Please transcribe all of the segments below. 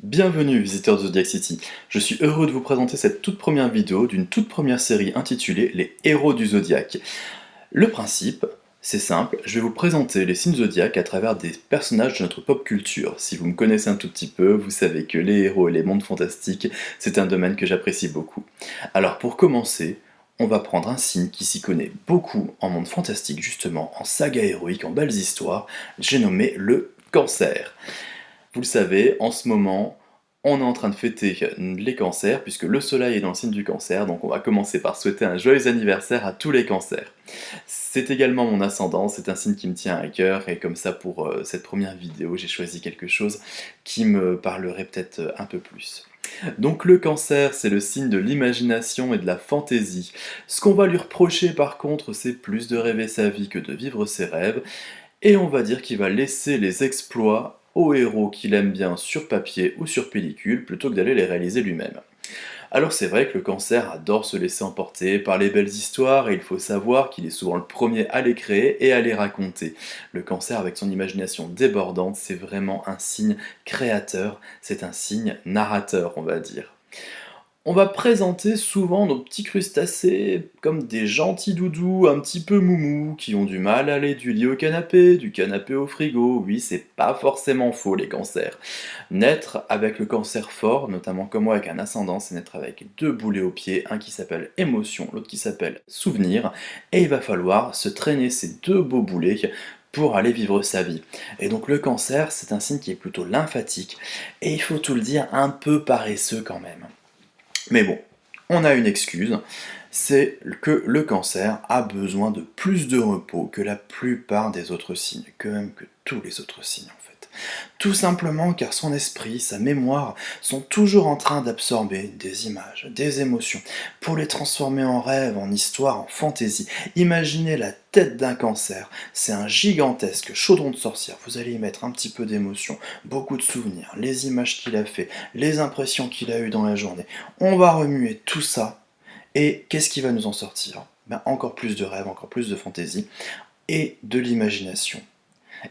Bienvenue visiteurs de Zodiac City, je suis heureux de vous présenter cette toute première vidéo d'une toute première série intitulée Les héros du Zodiaque. Le principe, c'est simple, je vais vous présenter les signes zodiaques à travers des personnages de notre pop culture. Si vous me connaissez un tout petit peu, vous savez que les héros et les mondes fantastiques, c'est un domaine que j'apprécie beaucoup. Alors pour commencer, on va prendre un signe qui s'y connaît beaucoup en monde fantastique justement, en saga héroïque, en belles histoires, j'ai nommé le Cancer. Vous le savez, en ce moment, on est en train de fêter les cancers, puisque le soleil est dans le signe du cancer, donc on va commencer par souhaiter un joyeux anniversaire à tous les cancers. C'est également mon ascendant, c'est un signe qui me tient à cœur, et comme ça pour cette première vidéo, j'ai choisi quelque chose qui me parlerait peut-être un peu plus. Donc le cancer, c'est le signe de l'imagination et de la fantaisie. Ce qu'on va lui reprocher par contre, c'est plus de rêver sa vie que de vivre ses rêves, et on va dire qu'il va laisser les exploits aux héros qu'il aime bien sur papier ou sur pellicule plutôt que d'aller les réaliser lui-même. Alors c'est vrai que le cancer adore se laisser emporter par les belles histoires et il faut savoir qu'il est souvent le premier à les créer et à les raconter. Le cancer avec son imagination débordante, c'est vraiment un signe créateur, c'est un signe narrateur on va dire. On va présenter souvent nos petits crustacés comme des gentils doudous un petit peu moumous qui ont du mal à aller du lit au canapé, du canapé au frigo. Oui, c'est pas forcément faux les cancers. Naître avec le cancer fort, notamment comme moi avec un ascendant, c'est naître avec deux boulets aux pieds, un qui s'appelle émotion, l'autre qui s'appelle souvenir, et il va falloir se traîner ces deux beaux boulets pour aller vivre sa vie. Et donc le cancer, c'est un signe qui est plutôt lymphatique, et il faut tout le dire, un peu paresseux quand même. Mais bon, on a une excuse, c'est que le cancer a besoin de plus de repos que la plupart des autres signes, que même que tous les autres signes en fait. Tout simplement car son esprit, sa mémoire sont toujours en train d'absorber des images, des émotions, pour les transformer en rêves, en histoires, en fantaisie. Imaginez la tête d'un cancer, c'est un gigantesque chaudron de sorcière, vous allez y mettre un petit peu d'émotion, beaucoup de souvenirs, les images qu'il a fait, les impressions qu'il a eues dans la journée. On va remuer tout ça, et qu'est-ce qui va nous en sortir? Ben, encore plus de rêves, encore plus de fantaisie, et de l'imagination.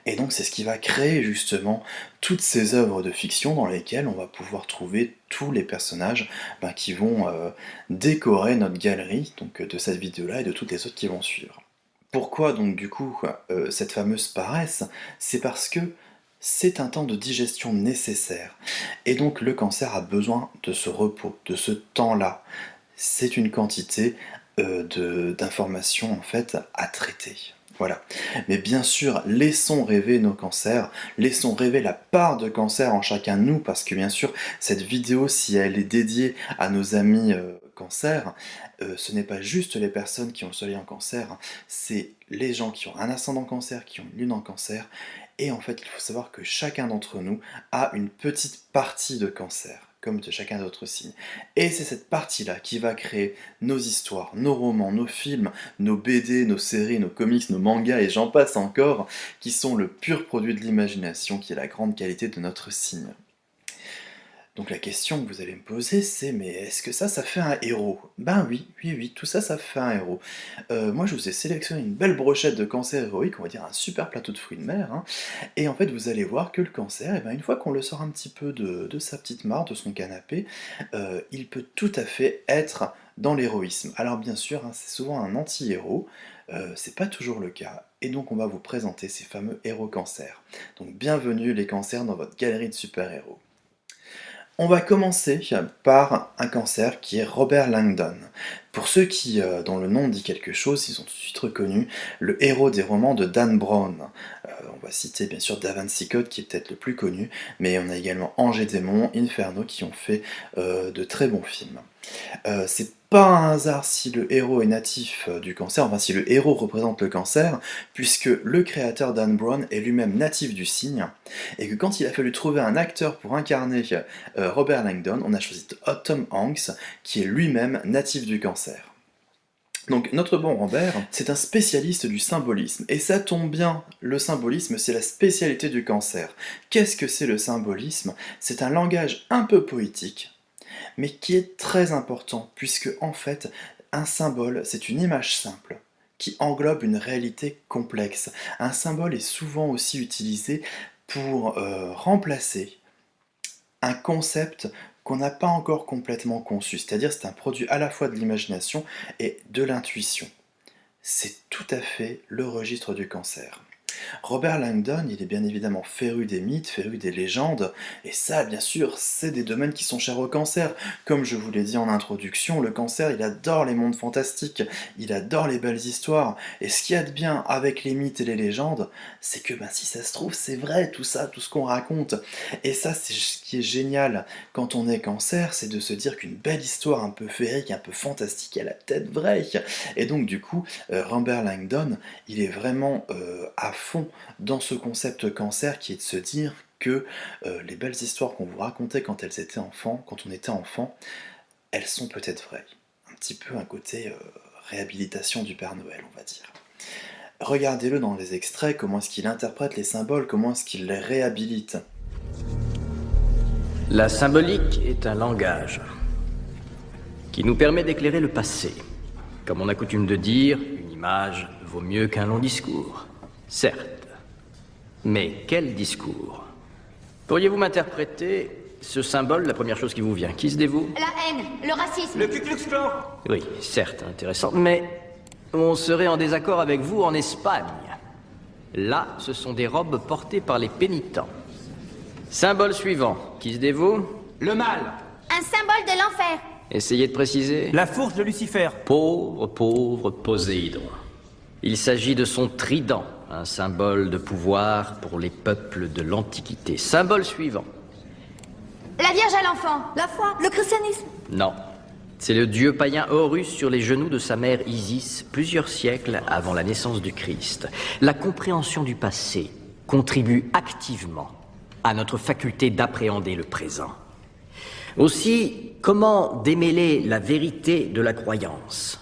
Et donc c'est ce qui va créer justement toutes ces œuvres de fiction dans lesquelles on va pouvoir trouver tous les personnages qui vont décorer notre galerie donc, de cette vidéo-là et de toutes les autres qui vont suivre. Pourquoi donc du coup cette fameuse paresse? C'est parce que c'est un temps de digestion nécessaire. Et donc le cancer a besoin de ce repos, de ce temps-là. C'est une quantité d'informations en fait à traiter. Voilà. Mais bien sûr, laissons rêver nos cancers, laissons rêver la part de cancer en chacun de nous, parce que bien sûr, cette vidéo, si elle est dédiée à nos amis cancer, ce n'est pas juste les personnes qui ont le soleil en cancer, hein, c'est les gens qui ont un ascendant cancer, qui ont une lune en cancer, et en fait, il faut savoir que chacun d'entre nous a une petite partie de cancer, comme de chacun d'autres signes. Et c'est cette partie-là qui va créer nos histoires, nos romans, nos films, nos BD, nos séries, nos comics, nos mangas, et j'en passe encore, qui sont le pur produit de l'imagination, qui est la grande qualité de notre signe. Donc la question que vous allez me poser, c'est mais est-ce que ça fait un héros? Ben oui, oui, oui, tout ça, ça fait un héros. Moi, je vous ai sélectionné une belle brochette de cancer héroïque, on va dire un super plateau de fruits de mer, hein, et en fait, vous allez voir que le cancer, eh ben, une fois qu'on le sort un petit peu de sa petite mare, de son canapé, il peut tout à fait être dans l'héroïsme. Alors bien sûr, hein, c'est souvent un anti-héros, c'est pas toujours le cas, et donc on va vous présenter ces fameux héros cancers. Donc bienvenue les cancers dans votre galerie de super-héros. On va commencer par un cancer qui est Robert Langdon. Pour ceux dont le nom dit quelque chose, ils ont tout de suite reconnu le héros des romans de Dan Brown. On va citer bien sûr Da Vinci Code qui est peut-être le plus connu, mais on a également Ange et Démon, Inferno qui ont fait de très bons films. C'est pas un hasard si le héros est natif du cancer, enfin si le héros représente le cancer, puisque le créateur Dan Brown est lui-même natif du signe, et que quand il a fallu trouver un acteur pour incarner Robert Langdon, on a choisi Tom Hanks, qui est lui-même natif du cancer. Donc notre bon Robert, c'est un spécialiste du symbolisme, et ça tombe bien, le symbolisme c'est la spécialité du cancer. Qu'est-ce que c'est le symbolisme? C'est un langage un peu poétique, mais qui est très important, puisque en fait, un symbole, c'est une image simple, qui englobe une réalité complexe. Un symbole est souvent aussi utilisé pour remplacer un concept qu'on n'a pas encore complètement conçu, c'est-à-dire c'est un produit à la fois de l'imagination et de l'intuition. C'est tout à fait le registre du cancer. Robert Langdon, il est bien évidemment féru des mythes, féru des légendes, et ça, bien sûr, c'est des domaines qui sont chers au cancer. Comme je vous l'ai dit en introduction, le cancer, il adore les mondes fantastiques, il adore les belles histoires, et ce qu'il y a de bien avec les mythes et les légendes, c'est que si ça se trouve, c'est vrai, tout ça, tout ce qu'on raconte. Et ça, c'est ce qui est génial quand on est cancer, c'est de se dire qu'une belle histoire un peu féerique, un peu fantastique, elle a peut-être vraie. Et donc, du coup, Robert Langdon, il est vraiment à fond dans ce concept cancer qui est de se dire que les belles histoires qu'on vous racontait quand elles étaient enfants, quand on était enfant, elles sont peut-être vraies. Un petit peu un côté réhabilitation du Père Noël, on va dire. Regardez-le dans les extraits, comment est-ce qu'il interprète les symboles, comment est-ce qu'il les réhabilite. La symbolique est un langage qui nous permet d'éclairer le passé. Comme on a coutume de dire, une image vaut mieux qu'un long discours. Certes. Mais quel discours? Pourriez-vous m'interpréter ce symbole, la première chose qui vous vient? Qui se dévoue? La haine, le racisme. Le Ku Klux Klan. Oui, certes, intéressant, mais on serait en désaccord avec vous en Espagne. Là, ce sont des robes portées par les pénitents. Symbole suivant, qui se dévoue? Le mal. Un symbole de l'enfer. Essayez de préciser. La fourche de Lucifer. Pauvre, pauvre Poséidon. Il s'agit de son trident, un symbole de pouvoir pour les peuples de l'Antiquité. Symbole suivant. La Vierge à l'enfant. La foi, le christianisme. Non. C'est le dieu païen Horus sur les genoux de sa mère Isis, plusieurs siècles avant la naissance du Christ. La compréhension du passé contribue activement à notre faculté d'appréhender le présent. Aussi, comment démêler la vérité de la croyance?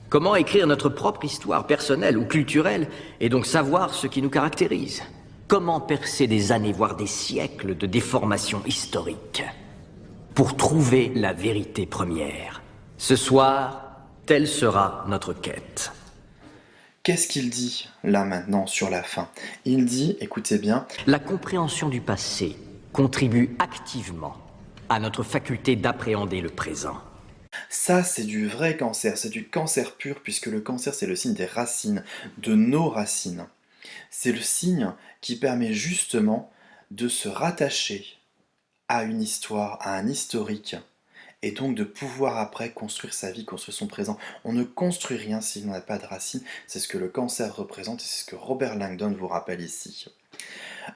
Comment écrire notre propre histoire personnelle ou culturelle et donc savoir ce qui nous caractérise? Comment percer des années, voire des siècles de déformation historique pour trouver la vérité première? Ce soir, telle sera notre quête. Qu'est-ce qu'il dit, là, maintenant, sur la fin? Il dit, écoutez bien, La compréhension du passé contribue activement à notre faculté d'appréhender le présent. ça c'est du vrai cancer, c'est du cancer pur, puisque le cancer c'est le signe des racines, de nos racines. C'est le signe qui permet justement de se rattacher à une histoire, à un historique, et donc de pouvoir après construire sa vie, construire son présent. On ne construit rien s'il n'a pas de racines, c'est ce que le cancer représente, et c'est ce que Robert Langdon vous rappelle ici.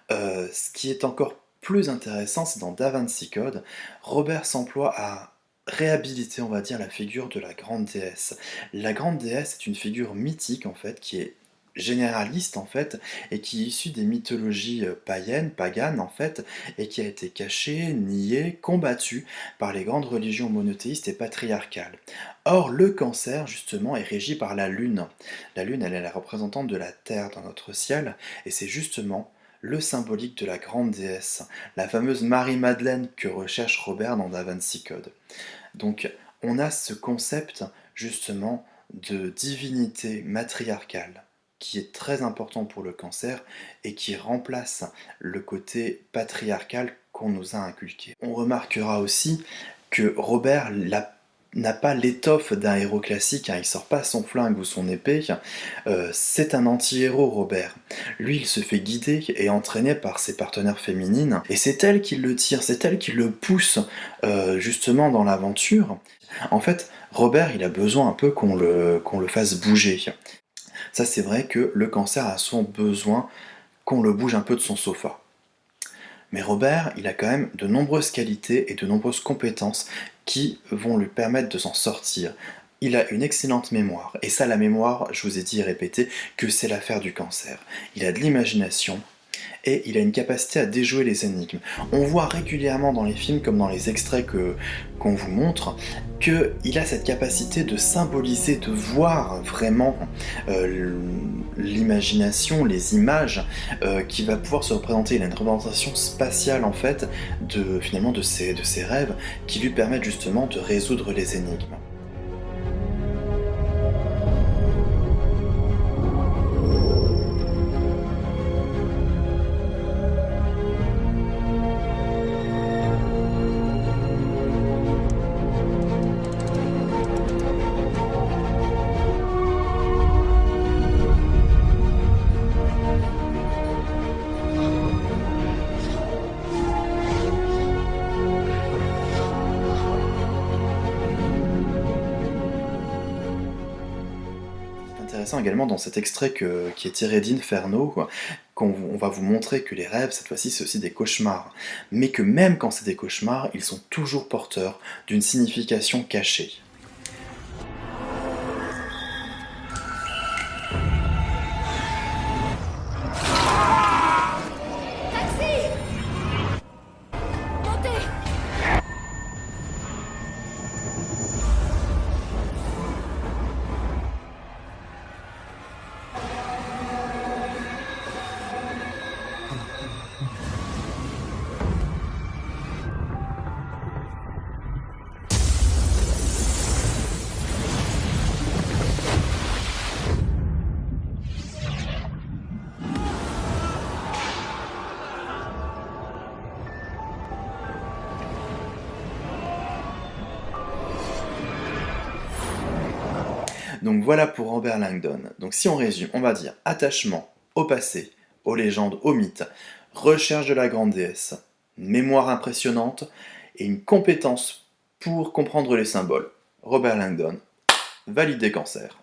Ce qui est encore plus intéressant, c'est dans Da Vinci Code, Robert s'emploie à réhabiliter, on va dire, la figure de la grande déesse. La grande déesse est une figure mythique, en fait, qui est généraliste, en fait, et qui est issue des mythologies païennes, paganes, en fait, et qui a été cachée, niée, combattue par les grandes religions monothéistes et patriarcales. Or, le cancer, justement, est régi par la lune. La lune, elle est la représentante de la terre dans notre ciel, et c'est justement le symbolique de la grande déesse, la fameuse Marie-Madeleine que recherche Robert dans Da Vinci Code. Donc on a ce concept justement de divinité matriarcale qui est très important pour le cancer et qui remplace le côté patriarcal qu'on nous a inculqué. On remarquera aussi que Robert n'a pas l'étoffe d'un héros classique, il sort pas son flingue ou son épée, c'est un anti-héros Robert. Lui il se fait guider et entraîner par ses partenaires féminines, et c'est elle qui le tire, c'est elle qui le pousse justement dans l'aventure. En fait, Robert il a besoin un peu qu'on le fasse bouger. Ça c'est vrai que le cancer a souvent besoin qu'on le bouge un peu de son sofa. Mais Robert, il a quand même de nombreuses qualités et de nombreuses compétences qui vont lui permettre de s'en sortir. Il a une excellente mémoire, et ça la mémoire, je vous ai dit et répété, que c'est l'affaire du cancer. Il a de l'imagination, et il a une capacité à déjouer les énigmes. On voit régulièrement dans les films, comme dans les extraits qu'on vous montre, qu'il a cette capacité de symboliser, de voir vraiment l'imagination, les images qui va pouvoir se représenter. Il a une représentation spatiale en fait finalement de ses rêves qui lui permettent justement de résoudre les énigmes. intéressant également dans cet extrait qui est tiré d'Inferno, quoi, on va vous montrer que les rêves, cette fois-ci, c'est aussi des cauchemars. Mais que même quand c'est des cauchemars, ils sont toujours porteurs d'une signification cachée. Taxi! Montez! Donc voilà pour Robert Langdon. Donc si on résume, on va dire attachement au passé, aux légendes, aux mythes, recherche de la grande déesse, mémoire impressionnante et une compétence pour comprendre les symboles. Robert Langdon, validé cancer.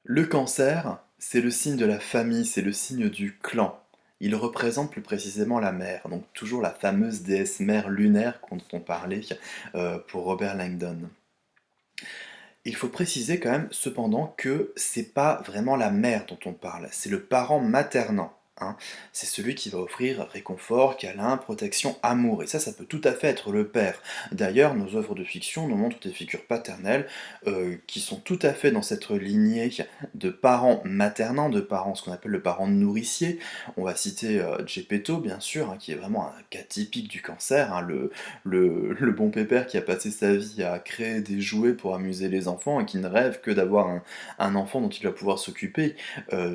Le cancer, c'est le signe de la famille, c'est le signe du clan. Il représente plus précisément la mère, donc toujours la fameuse déesse mère lunaire dont on parlait pour Robert Langdon. Il faut préciser quand même cependant que c'est pas vraiment la mère dont on parle, c'est le parent maternant. Hein. C'est celui qui va offrir réconfort, câlin, protection, amour. Et ça peut tout à fait être le père. D'ailleurs, nos œuvres de fiction nous montrent des figures paternelles qui sont tout à fait dans cette lignée de parents maternants, de parents, ce qu'on appelle le parent nourricier. On va citer Geppetto, bien sûr, hein, qui est vraiment un cas typique du cancer, hein, le bon pépère qui a passé sa vie à créer des jouets pour amuser les enfants et qui ne rêve que d'avoir un enfant dont il va pouvoir s'occuper.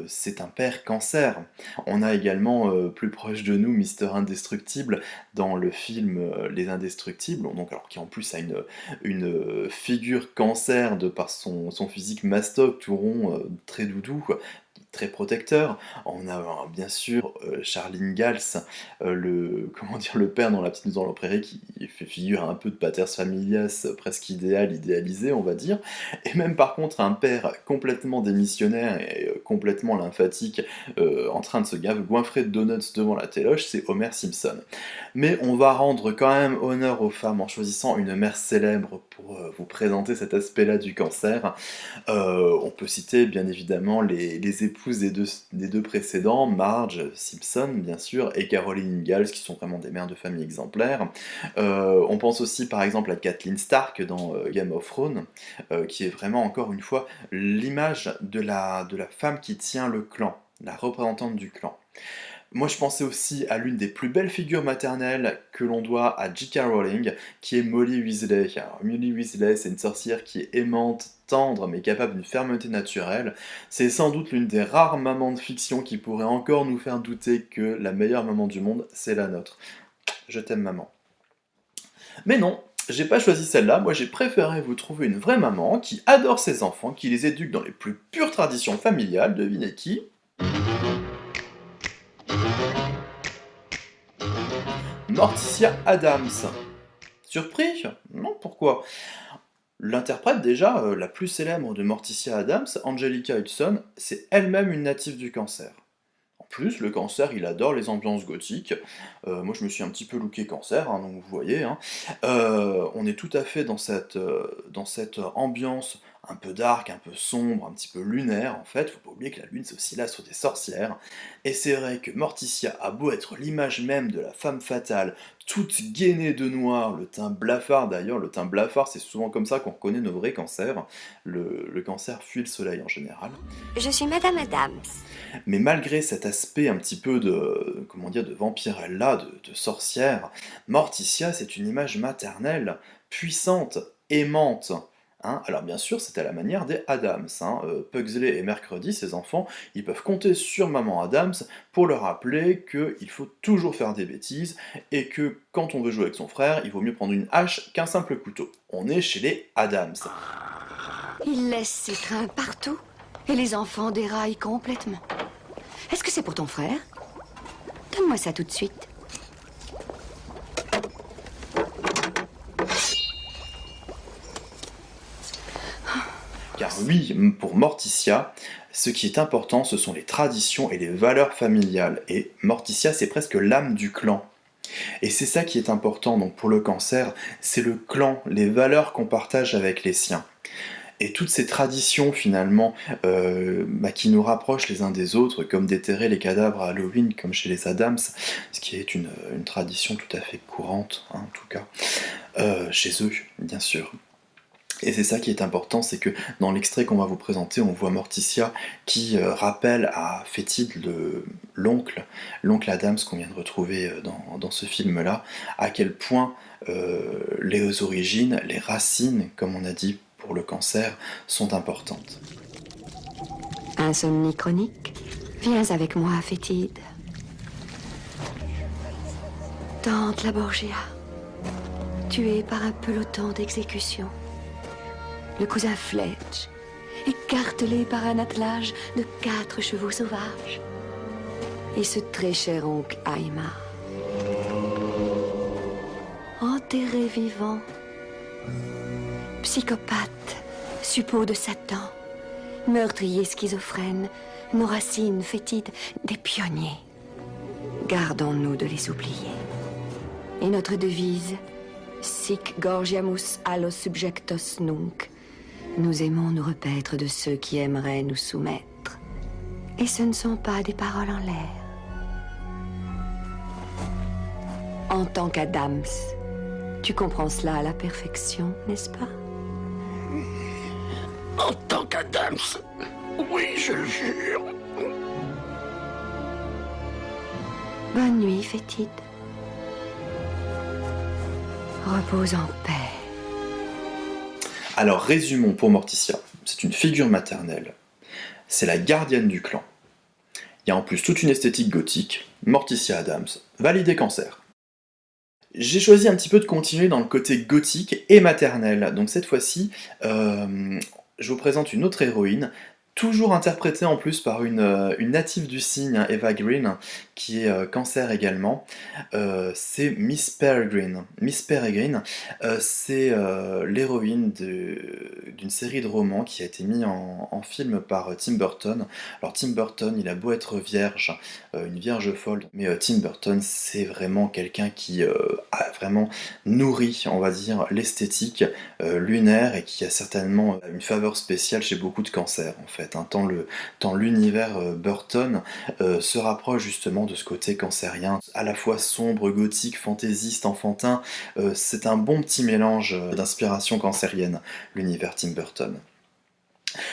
C'est un père cancer. On a également plus proche de nous Mister Indestructible dans le film Les Indestructibles, donc, alors, qui en plus a une figure cancer de par son physique mastoc, tout rond, très doudou, quoi, très protecteur. On a bien sûr Charles Ingalls, le père dans La Petite Maison dans la Prairie, qui fait figure un peu de pater familias presque idéalisé, on va dire. Et même par contre un père complètement démissionnaire et complètement lymphatique, en train de se goinfrer de donuts devant la téloche, c'est Homer Simpson. Mais on va rendre quand même honneur aux femmes en choisissant une mère célèbre pour vous présenter cet aspect-là du cancer. On peut citer bien évidemment les épouses des deux précédents, Marge Simpson bien sûr, et Caroline Ingalls, qui sont vraiment des mères de famille exemplaires. On pense aussi par exemple à Kathleen Stark dans Game of Thrones, qui est vraiment encore une fois l'image de la femme qui tient le clan, la représentante du clan. Moi, je pensais aussi à l'une des plus belles figures maternelles que l'on doit à J.K. Rowling, qui est Molly Weasley. Alors, Molly Weasley, c'est une sorcière qui est aimante, tendre, mais capable d'une fermeté naturelle. C'est sans doute l'une des rares mamans de fiction qui pourrait encore nous faire douter que la meilleure maman du monde, c'est la nôtre. Je t'aime, maman. Mais non, j'ai pas choisi celle-là, moi j'ai préféré vous trouver une vraie maman qui adore ses enfants, qui les éduque dans les plus pures traditions familiales, devinez qui ? Morticia Addams. Surpris ? Non, pourquoi ? L'interprète déjà la plus célèbre de Morticia Addams, Angelica Hudson, c'est elle-même une native du cancer. En plus, le cancer, il adore les ambiances gothiques. Moi, je me suis un petit peu looké cancer, hein, donc vous voyez. Hein. On est tout à fait dans cette ambiance un peu dark, un peu sombre, un petit peu lunaire, en fait. Faut pas oublier que la lune, c'est aussi l'astre des sorcières. Et c'est vrai que Morticia a beau être l'image même de la femme fatale, toute gainée de noir, le teint blafard d'ailleurs. Le teint blafard, c'est souvent comme ça qu'on reconnaît nos vrais cancers. Le cancer fuit le soleil en général. Je suis Madame Adams. Mais malgré cet aspect un petit peu de vampirella, de sorcière, Morticia, c'est une image maternelle, puissante, aimante. Hein. Alors bien sûr, c'est à la manière des Addams. Hein. Pugsley et Mercredi, ces enfants, ils peuvent compter sur maman Addams pour leur rappeler qu'il faut toujours faire des bêtises et que quand on veut jouer avec son frère, il vaut mieux prendre une hache qu'un simple couteau. On est chez les Addams. Il laisse ses trains partout et les enfants déraillent complètement. Est-ce que c'est pour ton frère? Donne-moi ça tout de suite. Car oui, pour Morticia, ce qui est important, ce sont les traditions et les valeurs familiales. Et Morticia, c'est presque l'âme du clan. Et c'est ça qui est important donc pour le cancer, c'est le clan, les valeurs qu'on partage avec les siens. Et toutes ces traditions finalement qui nous rapprochent les uns des autres, comme déterrer les cadavres à Halloween, comme chez les Addams, ce qui est une tradition tout à fait courante, hein, en tout cas, chez eux, bien sûr. Et c'est ça qui est important, c'est que dans l'extrait qu'on va vous présenter, on voit Morticia qui rappelle à Fétide, l'oncle Adams qu'on vient de retrouver dans ce film-là, à quel point les origines, les racines, comme on a dit pour le cancer, sont importantes. Insomnie chronique? Viens avec moi, Fétide. Tante la Borgia, tuée par un peloton d'exécution. Le cousin Fletch, écartelé par un attelage de 4 chevaux sauvages. Et ce très cher oncle Aïma, enterré vivant. Psychopathe, suppôt de Satan, meurtrier schizophrène, nos racines fétides, des pionniers. Gardons-nous de les oublier. Et notre devise, sic gorgiamus allo subjectos nunc. Nous aimons nous repaître de ceux qui aimeraient nous soumettre. Et ce ne sont pas des paroles en l'air. En tant qu'Adams, tu comprends cela à la perfection, n'est-ce pas? En tant qu'Adams, oui, je le jure. Bonne nuit, Fétide. Repose en paix. Alors résumons pour Morticia, c'est une figure maternelle, c'est la gardienne du clan. Il y a en plus toute une esthétique gothique, Morticia Addams, validé cancer. J'ai choisi un petit peu de continuer dans le côté gothique et maternel, donc cette fois-ci, je vous présente une autre héroïne, toujours interprétée en plus par une native du cygne, hein, Eva Green, qui est cancer également. C'est Miss Peregrine. Miss Peregrine, c'est l'héroïne d'une série de romans qui a été mise en film par Tim Burton. Alors Tim Burton, il a beau être vierge, une vierge folle, mais Tim Burton, c'est vraiment quelqu'un qui a vraiment nourri, on va dire, l'esthétique lunaire et qui a certainement une faveur spéciale chez beaucoup de cancers, en fait. Tant l'univers Burton se rapproche justement de ce côté cancérien, à la fois sombre, gothique, fantaisiste, enfantin. C'est un bon petit mélange d'inspiration cancérienne, l'univers Tim Burton.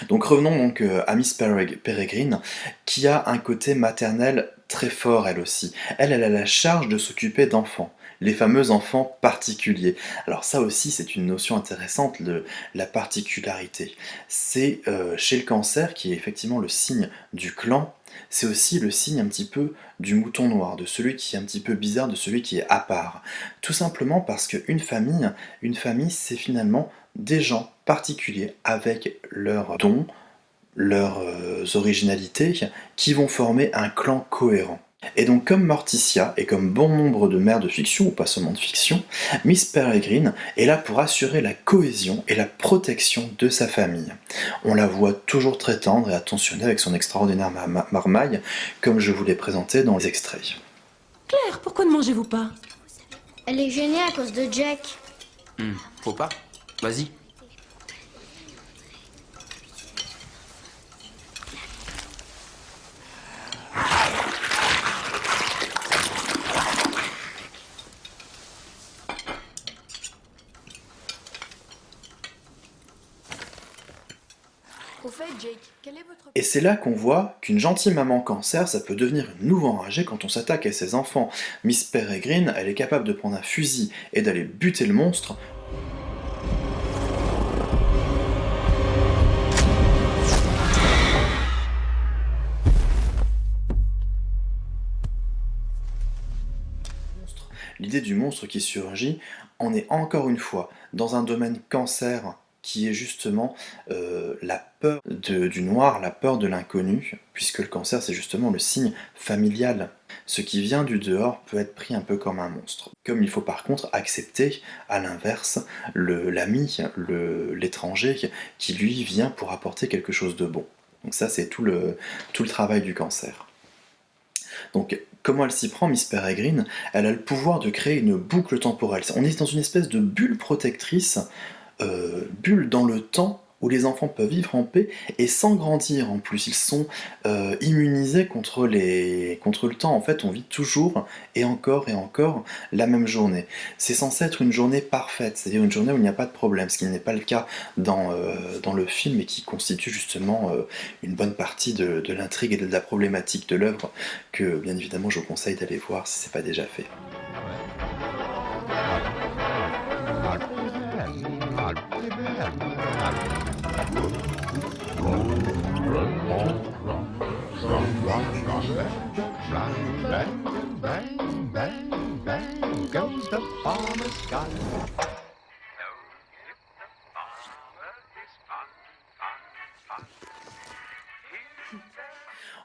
Donc revenons donc à Miss Peregrine, qui a un côté maternel très fort elle aussi. Elle a la charge de s'occuper d'enfants, les fameux enfants particuliers. Alors ça aussi c'est une notion intéressante, la particularité. C'est chez le cancer, qui est effectivement le signe du clan, c'est aussi le signe un petit peu du mouton noir, de celui qui est un petit peu bizarre, de celui qui est à part. Tout simplement parce qu'une famille, c'est finalement des gens particuliers avec leurs dons, leurs originalités, qui vont former un clan cohérent. Et donc comme Morticia, et comme bon nombre de mères de fiction, ou pas seulement de fiction, Miss Peregrine est là pour assurer la cohésion et la protection de sa famille. On la voit toujours très tendre et attentionnée avec son extraordinaire marmaille, comme je vous l'ai présenté dans les extraits. Claire, pourquoi ne mangez-vous pas? Elle est gênée à cause de Jack. Faut pas. Vas-y. Au fait, Jake, quel est votre... Et c'est là qu'on voit qu'une gentille maman cancer, ça peut devenir une louve enragée quand on s'attaque à ses enfants. Miss Peregrine, elle est capable de prendre un fusil et d'aller buter le monstre. L'idée du monstre qui surgit, on est encore une fois dans un domaine cancer qui est justement la peur du noir, la peur de l'inconnu, puisque le cancer c'est justement le signe familial. Ce qui vient du dehors peut être pris un peu comme un monstre. Comme il faut par contre accepter, à l'inverse, l'ami, l'étranger, qui lui vient pour apporter quelque chose de bon. Donc ça c'est tout le travail du cancer. Donc, comment elle s'y prend, Miss Peregrine? Elle a le pouvoir de créer une boucle temporelle. On est dans une espèce de bulle protectrice, bulle dans le temps, où les enfants peuvent vivre en paix et sans grandir en plus. Ils sont immunisés contre le temps. En fait, on vit toujours et encore la même journée. C'est censé être une journée parfaite, c'est-à-dire une journée où il n'y a pas de problème, ce qui n'est pas le cas dans le film et qui constitue justement une bonne partie de l'intrigue et de la problématique de l'œuvre que, bien évidemment, je vous conseille d'aller voir si ce n'est pas déjà fait.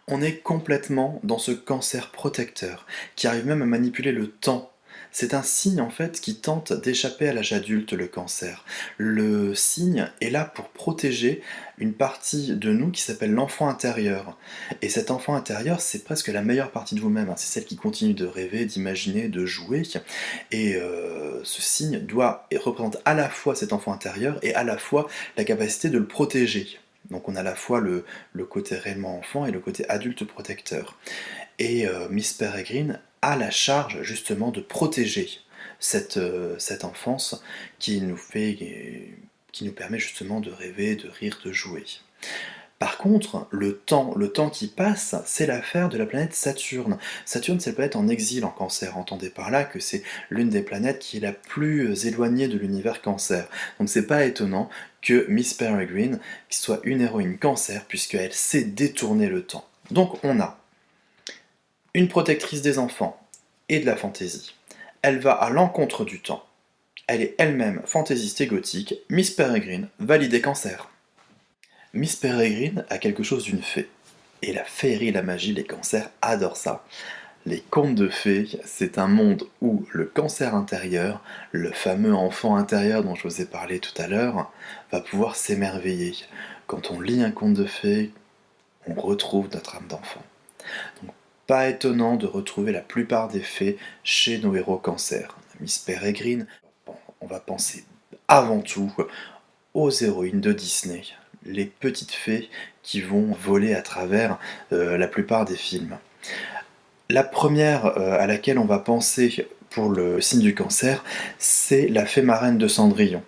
On est complètement dans ce cancer protecteur, qui arrive même à manipuler le temps. C'est un signe en fait qui tente d'échapper à l'âge adulte, le cancer. Le signe est là pour protéger une partie de nous qui s'appelle l'enfant intérieur. Et cet enfant intérieur, c'est presque la meilleure partie de vous-même. C'est celle qui continue de rêver, d'imaginer, de jouer. Et ce signe représente à la fois cet enfant intérieur et à la fois la capacité de le protéger. Donc on a à la fois le côté réellement enfant et le côté adulte protecteur. Et Miss Peregrine a la charge justement de protéger cette enfance qui nous permet justement de rêver, de rire, de jouer. Par contre, le temps qui passe, c'est l'affaire de la planète Saturne. Saturne, c'est la planète en exil en cancer. Entendez par là que c'est l'une des planètes qui est la plus éloignée de l'univers cancer. Donc c'est pas étonnant que Miss Peregrine soit une héroïne cancer, puisqu'elle sait détourner le temps. Donc on a une protectrice des enfants et de la fantaisie. Elle va à l'encontre du temps. Elle est elle-même fantaisiste et gothique. Miss Peregrine, validée cancer. Miss Peregrine a quelque chose d'une fée. Et la féerie, la magie, les cancers adorent ça. Les contes de fées, c'est un monde où le cancer intérieur, le fameux enfant intérieur dont je vous ai parlé tout à l'heure, va pouvoir s'émerveiller. Quand on lit un conte de fées, on retrouve notre âme d'enfant. Donc, pas étonnant de retrouver la plupart des fées chez nos héros cancer. Miss Peregrine, bon, on va penser avant tout aux héroïnes de Disney, les petites fées qui vont voler à travers la plupart des films. La première à laquelle on va penser pour le signe du cancer, c'est la fée marraine de Cendrillon,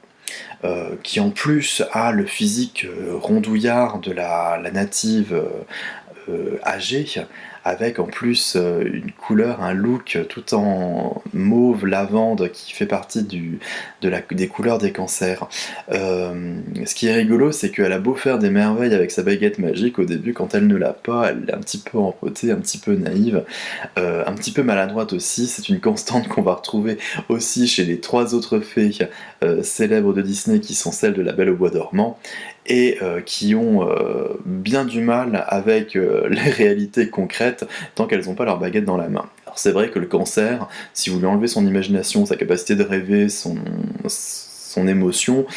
qui en plus a le physique rondouillard de la native âgée, avec en plus une couleur, un look tout en mauve, lavande, qui fait partie des couleurs des cancers. Ce qui est rigolo, c'est qu'elle a beau faire des merveilles avec sa baguette magique, au début, quand elle ne l'a pas, elle est un petit peu empotée, un petit peu naïve, un petit peu maladroite aussi. C'est une constante qu'on va retrouver aussi chez les 3 autres fées célèbres de Disney, qui sont celles de La Belle au Bois dormant, et qui ont bien du mal avec les réalités concrètes tant qu'elles n'ont pas leur baguette dans la main. Alors c'est vrai que le cancer, si vous lui enlevez son imagination, sa capacité de rêver, son émotion,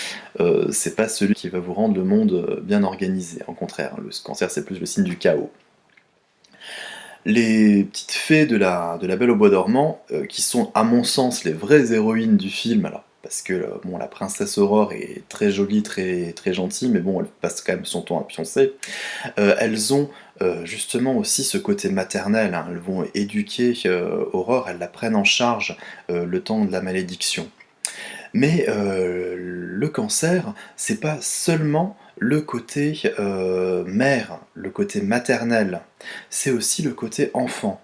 c'est pas celui qui va vous rendre le monde bien organisé. Au contraire, le cancer c'est plus le signe du chaos. Les petites fées de la Belle au Bois dormant, qui sont à mon sens les vraies héroïnes du film, alors parce que bon, la princesse Aurore est très jolie, très, très gentille, mais bon, elle passe quand même son temps à pioncer. Elles ont justement aussi ce côté maternel, hein. Elles vont éduquer Aurore, elles la prennent en charge le temps de la malédiction. Mais le cancer, c'est pas seulement le côté mère, le côté maternel, c'est aussi le côté enfant.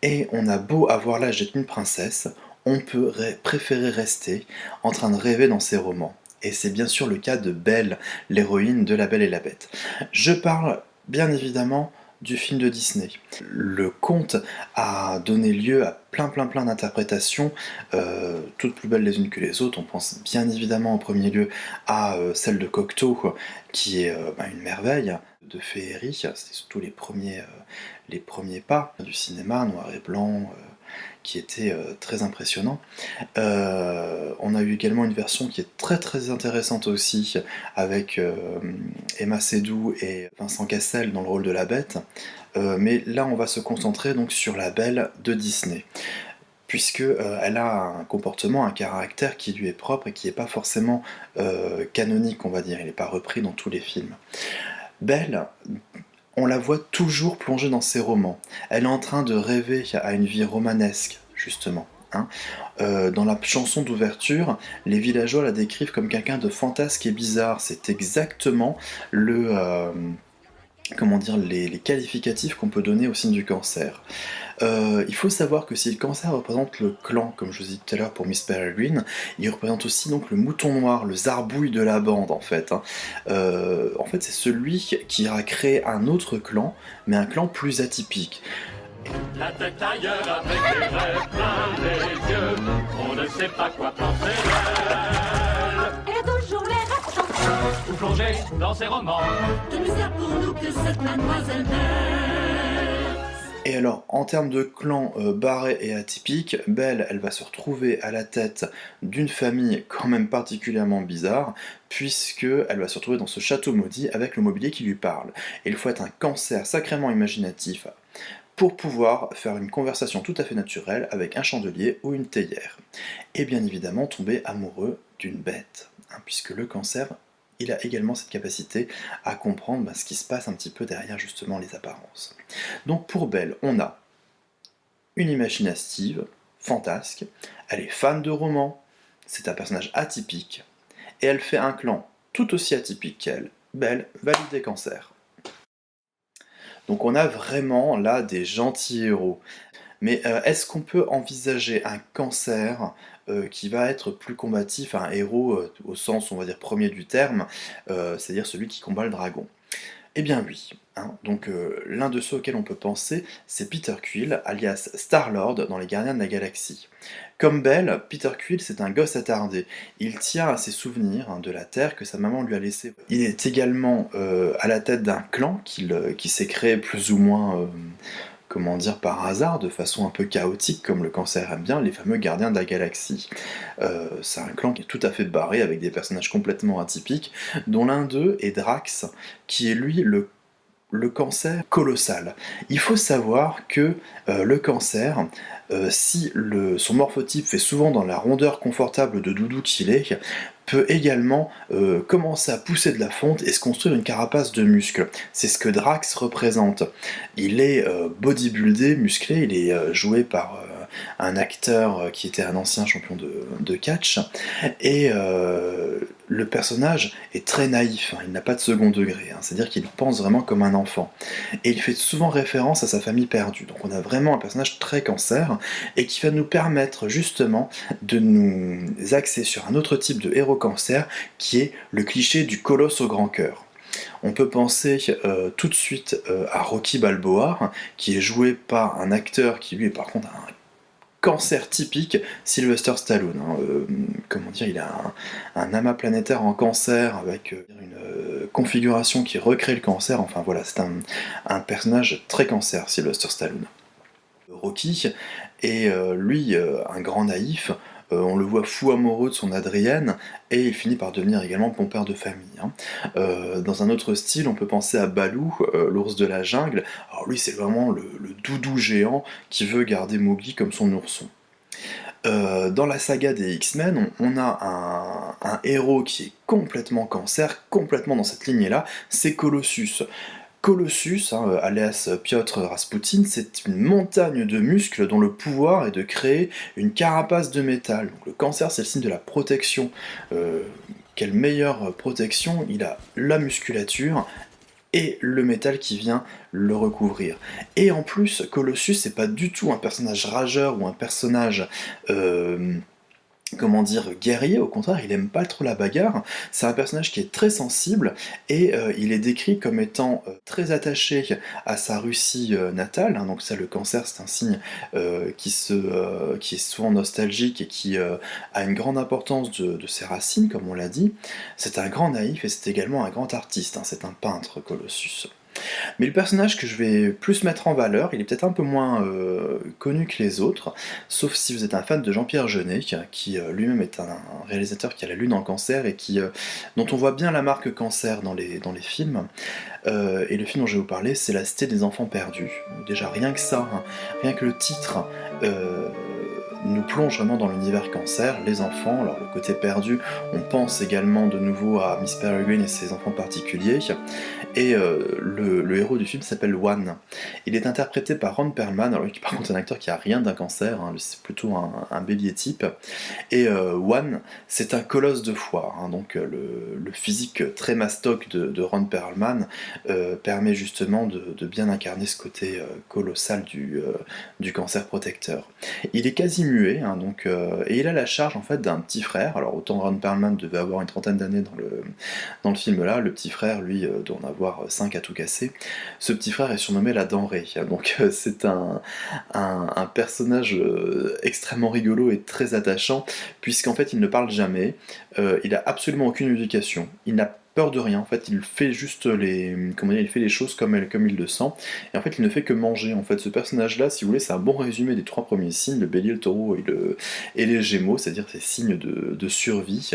Et on a beau avoir l'âge d'être une princesse, on peut préférer rester en train de rêver dans ses romans. Et c'est bien sûr le cas de Belle, l'héroïne de La Belle et la Bête. Je parle bien évidemment du film de Disney. Le conte a donné lieu à plein d'interprétations, toutes plus belles les unes que les autres. On pense bien évidemment en premier lieu à celle de Cocteau, qui est une merveille de féerie. C'était surtout les premiers pas du cinéma, noir et blanc, qui était très impressionnant. On a eu également une version qui est très intéressante aussi, avec Emma Seydoux et Vincent Cassel dans le rôle de la Bête. Mais là, on va se concentrer donc sur la Belle de Disney, puisque elle a un comportement, un caractère qui lui est propre et qui n'est pas forcément canonique, on va dire. Il n'est pas repris dans tous les films. Belle, on la voit toujours plongée dans ses romans. Elle est en train de rêver à une vie romanesque, justement. Dans la chanson d'ouverture, les villageois la décrivent comme quelqu'un de fantasque et bizarre. C'est exactement les qualificatifs qu'on peut donner au signe du Cancer. Il faut savoir que si le Cancer représente le clan, comme je vous ai dit tout à l'heure pour Miss Peregrine, il représente aussi donc le mouton noir, le zarbouille de la bande en fait. En fait, c'est celui qui ira créer un autre clan, mais un clan plus atypique. La tête ailleurs avec les rêves plein les yeux, on ne sait pas quoi penser d'elle. Elle a toujours l'air absente. Ou plonger dans ses romans, De misère pour nous que cette mademoiselle Belle. Et alors, en termes de clan barré et atypique, Belle, elle va se retrouver à la tête d'une famille quand même particulièrement bizarre, puisque elle va se retrouver dans ce château maudit avec le mobilier qui lui parle. Et il faut être un Cancer sacrément imaginatif pour pouvoir faire une conversation tout à fait naturelle avec un chandelier ou une théière. Et bien évidemment tomber amoureux d'une bête, puisque le Cancer, il a également cette capacité à comprendre ce qui se passe un petit peu derrière justement les apparences. Donc pour Belle, on a une imaginative, fantasque, elle est fan de romans, c'est un personnage atypique, et elle fait un clan tout aussi atypique qu'elle. Belle, validée Cancer. Donc on a vraiment là des gentils héros. Mais est-ce qu'on peut envisager un Cancer qui va être plus combatif, un héros au sens, on va dire, premier du terme, c'est-à-dire celui qui combat le dragon? Eh bien oui. Donc l'un de ceux auxquels on peut penser, c'est Peter Quill, alias Star-Lord dans Les Gardiens de la Galaxie. Comme Belle, Peter Quill c'est un gosse attardé. Il tient à ses souvenirs de la Terre que sa maman lui a laissé. Il est également à la tête d'un clan qui s'est créé plus ou moins par hasard, de façon un peu chaotique, comme le Cancer aime bien, les fameux Gardiens de la Galaxie. C'est un clan qui est tout à fait barré, avec des personnages complètement atypiques, dont l'un d'eux est Drax, qui est lui le Cancer colossal. Il faut savoir que le Cancer, si son morphotype fait souvent dans la rondeur confortable de doudou qu'il est, peut également commencer à pousser de la fonte et se construire une carapace de muscles. C'est ce que Drax représente. Il est bodybuildé, musclé, il est joué par un acteur qui était un ancien champion de catch, et le personnage est très naïf, il n'a pas de second degré, c'est-à-dire qu'il pense vraiment comme un enfant. Et il fait souvent référence à sa famille perdue. Donc on a vraiment un personnage très Cancer, et qui va nous permettre justement de nous axer sur un autre type de héros Cancer, qui est le cliché du colosse au grand cœur. On peut penser tout de suite à Rocky Balboa, qui est joué par un acteur qui lui est par contre un Cancer typique, Sylvester Stallone. Il a un amas planétaire en Cancer avec une configuration qui recrée le Cancer. Enfin voilà, c'est un personnage très Cancer, Sylvester Stallone. Rocky est lui un grand naïf. On le voit fou amoureux de son Adrienne, et il finit par devenir également bon père de famille. Dans un autre style, on peut penser à Baloo, l'ours de la jungle. Alors lui, c'est vraiment le doudou géant qui veut garder Mowgli comme son ourson. Dans la saga des X-Men, on a un héros qui est complètement Cancer, complètement dans cette lignée-là, c'est Colossus. Colossus, alias Piotr Rasputin, c'est une montagne de muscles dont le pouvoir est de créer une carapace de métal. Donc le Cancer, c'est le signe de la protection. Quelle meilleure protection? Il a la musculature et le métal qui vient le recouvrir. Et en plus, Colossus, c'est pas du tout un personnage rageur ou un personnage comment dire, guerrier, au contraire, il aime pas trop la bagarre. C'est un personnage qui est très sensible et il est décrit comme étant très attaché à sa Russie natale. Hein. Donc ça, le cancer, c'est un signe qui est souvent nostalgique et qui a une grande importance de ses racines, comme on l'a dit. C'est un grand naïf et c'est également un grand artiste. Hein. C'est un peintre, Colossus. Mais le personnage que je vais plus mettre en valeur, il est peut-être un peu moins connu que les autres, sauf si vous êtes un fan de Jean-Pierre Jeunet, qui lui-même est un réalisateur qui a la lune en cancer et dont on voit bien la marque cancer dans les films. Et le film dont je vais vous parler, c'est La Cité des Enfants Perdus. Déjà rien que ça, hein, rien que le titre nous plonge vraiment dans l'univers cancer, les enfants, alors le côté perdu, on pense également de nouveau à Miss Peregrine et ses enfants particuliers, et le héros du film s'appelle Juan. Il est interprété par Ron Perlman, alors lui par contre est un acteur qui a rien d'un cancer, hein, c'est plutôt un bélier type, et Juan c'est un colosse de foire, hein, donc le physique très mastoc de Ron Perlman permet justement de bien incarner ce côté colossal du cancer protecteur. Il est quasi muet, hein, et il a la charge en fait d'un petit frère. Alors autant Ron Perlman devait avoir une trentaine d'années dans le film là, le petit frère lui doit en avoir 5 à tout casser. Ce petit frère est surnommé la denrée, donc c'est un personnage extrêmement rigolo et très attachant, puisqu'en fait il ne parle jamais, il a absolument aucune éducation, il n'a peur de rien, en fait il fait juste il fait les choses comme il le sent, et en fait il ne fait que manger. En fait ce personnage là, si vous voulez, c'est un bon résumé des 3 premiers signes, le bélier, le taureau et les gémeaux, c'est-à-dire ces signes de survie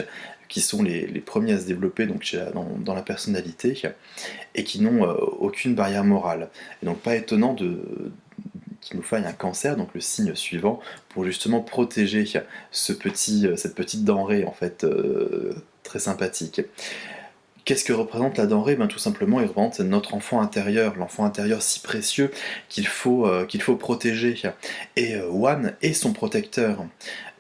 qui sont les premiers à se développer donc dans la personnalité et qui n'ont aucune barrière morale. Et donc pas étonnant qu'il nous faille un cancer, donc le signe suivant, pour justement protéger cette petite denrée en fait très sympathique. Qu'est-ce que représente la denrée? Tout simplement, il représente notre enfant intérieur, l'enfant intérieur si précieux qu'il faut protéger. Et Juan est son protecteur.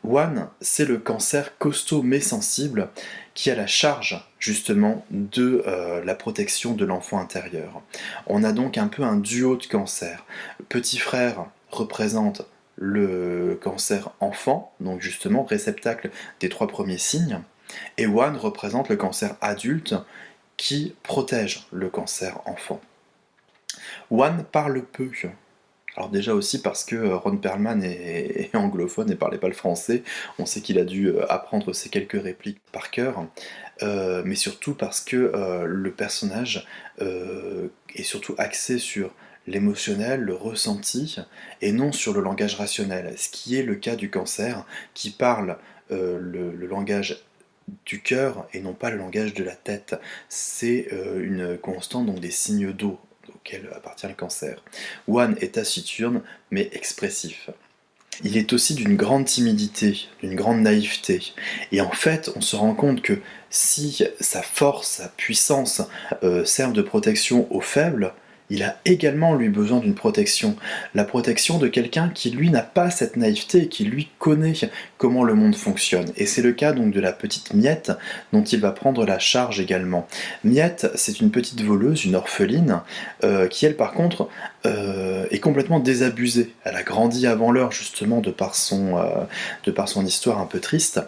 Juan, c'est le cancer costaud mais sensible qui a la charge justement de la protection de l'enfant intérieur. On a donc un peu un duo de cancer. Petit frère représente le cancer enfant, donc justement réceptacle des 3 premiers signes. Et Juan représente le cancer adulte qui protège le cancer enfant. Juan parle peu. Alors déjà aussi parce que Ron Perlman est anglophone et parlait pas le français, on sait qu'il a dû apprendre ces quelques répliques par cœur, mais surtout parce que le personnage est surtout axé sur l'émotionnel, le ressenti, et non sur le langage rationnel, ce qui est le cas du cancer, qui parle le langage du cœur et non pas le langage de la tête. C'est une constante donc des signes d'eau auquel appartient le cancer. Juan est taciturne mais expressif. Il est aussi d'une grande timidité, d'une grande naïveté. Et en fait, on se rend compte que si sa force, sa puissance servent de protection aux faibles, il a également lui besoin d'une protection. La protection de quelqu'un qui lui n'a pas cette naïveté et qui lui connaît comment le monde fonctionne. Et c'est le cas donc de la petite Miette dont il va prendre la charge également. Miette, c'est une petite voleuse, une orpheline, qui elle par contre est complètement désabusée. Elle a grandi avant l'heure justement de par son histoire un peu triste.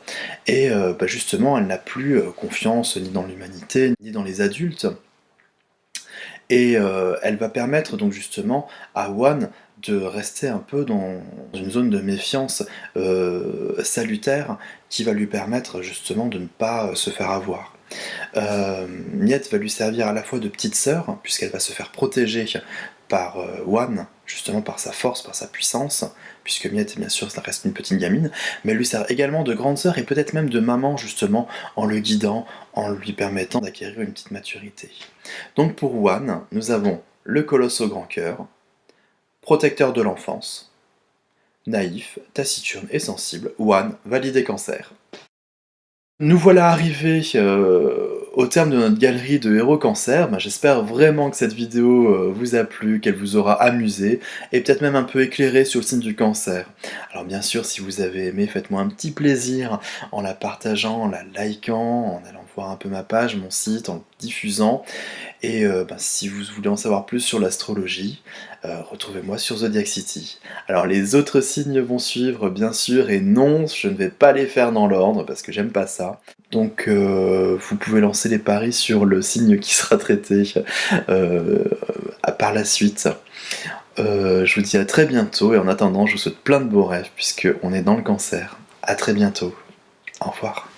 Et justement elle n'a plus confiance ni dans l'humanité ni dans les adultes. Et elle va permettre donc justement à Juan de rester un peu dans une zone de méfiance salutaire qui va lui permettre justement de ne pas se faire avoir. Miette va lui servir à la fois de petite sœur, puisqu'elle va se faire protéger par Juan, justement par sa force, par sa puissance, puisque Miette, bien sûr, ça reste une petite gamine, mais elle lui sert également de grande sœur et peut-être même de maman, justement, en le guidant, en lui permettant d'acquérir une petite maturité. Donc pour Juan, nous avons le colosse au grand cœur, protecteur de l'enfance, naïf, taciturne et sensible, Juan, validé cancer. Nous voilà arrivés au terme de notre galerie de héros cancer. J'espère vraiment que cette vidéo vous a plu, qu'elle vous aura amusé, et peut-être même un peu éclairé sur le signe du cancer. Alors bien sûr, si vous avez aimé, faites-moi un petit plaisir en la partageant, en la likant, en allant voir un peu ma page, mon site, en le diffusant. Et si vous voulez en savoir plus sur l'astrologie, retrouvez-moi sur Zodiac City. Alors les autres signes vont suivre, bien sûr, et non, je ne vais pas les faire dans l'ordre, parce que j'aime pas ça. Donc vous pouvez lancer les paris sur le signe qui sera traité par la suite. Je vous dis à très bientôt, et en attendant, je vous souhaite plein de beaux rêves, puisqu'on est dans le Cancer. À très bientôt. Au revoir.